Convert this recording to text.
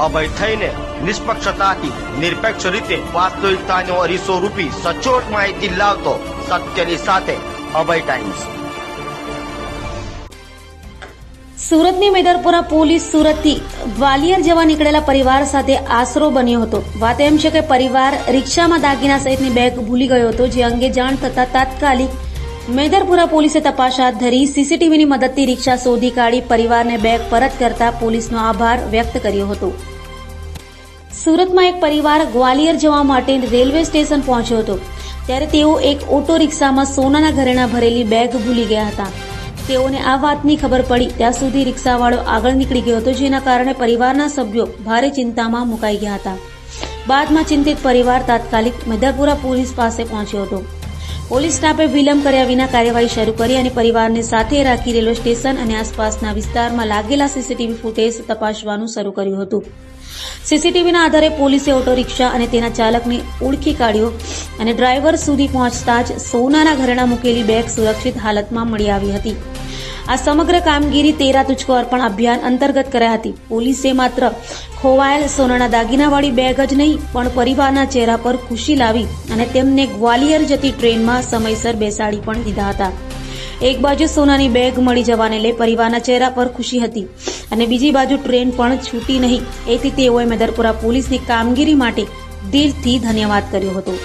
અભય થઈને નિષ્પક્ષતાથી નિરપેક્ષ રીતે વાસ્તવિકતાનો અરીસો રૂપી સચોટ માહિતી લાવતો સત્યની સાથે અભય ટાઈમ્સ। સુરતની મેદરપુરા પોલીસ સુરતથી ગ્વાલિયર જવા નીકળેલા પરિવાર સાથે આશરો બન્યો હતો। વાત એમ છે કે પરિવાર રિક્ષામાં દાગીના સહિતની બેગ ભૂલી ગયો હતો, જે અંગે જાણ થતા તાત્કાલિક મેદરપુરા પોલીસે તપાસ હાથ ધરી સીસીટીવીની મદદથી રિક્ષા શોધી કાઢી પરિવારને બેગ પરત કરતા પોલીસનો આભાર વ્યક્ત કર્યો હતો। સુરતમાં એક પરિવાર ગ્વાલિયર જવા માટે રેલવે સ્ટેશન પહોંચ્યો હતો, ત્યારે તેઓ એક ઓટો રિક્ષામાં સોનાના ઘરેણાં ભરેલી બેગ ભૂલી ગયા હતા। તેઓને આ વાતની ખબર પડી ત્યાં સુધી રિક્ષાવાળો આગળ નીકળી ગયો હતો, જેના કારણે પરિવારના સભ્યો ભારે ચિંતામાં મુકાઈ ગયા હતા। બાદમાં ચિંતિત પરિવાર તાત્કાલિક મેદરપુરા પોલીસ પાસે પહોંચ્યો હતો। પોલીસ સ્ટાફે વિલંબ કર્યા વિના કાર્યવાહી શરૂ કરી અને પરિવારને સાથે રાખી રેલવે સ્ટેશન અને આસપાસના વિસ્તારમાં લાગેલા સીસીટીવી ફૂટેજ તપાસવાનું શરૂ કર્યું હતું। સીસીટીવીના આધારે પોલીસે ઓટો રિક્ષા અને તેના ચાલકને ઓળખી કાઢ્યો અને ડ્રાઈવર સુધી પહોંચતા જ સોનાના ઘરેણાં મૂકેલી બેગ સુરક્ષિત હાલતમાં મળી આવી હતી। આ સમગ્ર કામગીરી 13 તુચકો અર્પણ અભિયાન અંતર્ગત કરાઈ હતી। પોલીસે માત્ર ખોવાયેલ સોનાના દાગીનાવાળી બેગ જ નહીં પણ પરિવારના ચહેરા પર ખુશી લાવી અને તેમને ગ્વાલિયર જતી ટ્રેનમાં સમયસર બેસાડી પણ દીધા હતા। એક બાજુ સોનાની બેગ મળી જવાને લઈ પરિવારના ચહેરા પર ખુશી હતી અને બીજી બાજુ ટ્રેન પણ છૂટી નહીં, એથી તેઓએ મેદરપુરા પોલીસની કામગીરી માટે દિલથી ધન્યવાદ કર્યો હતો।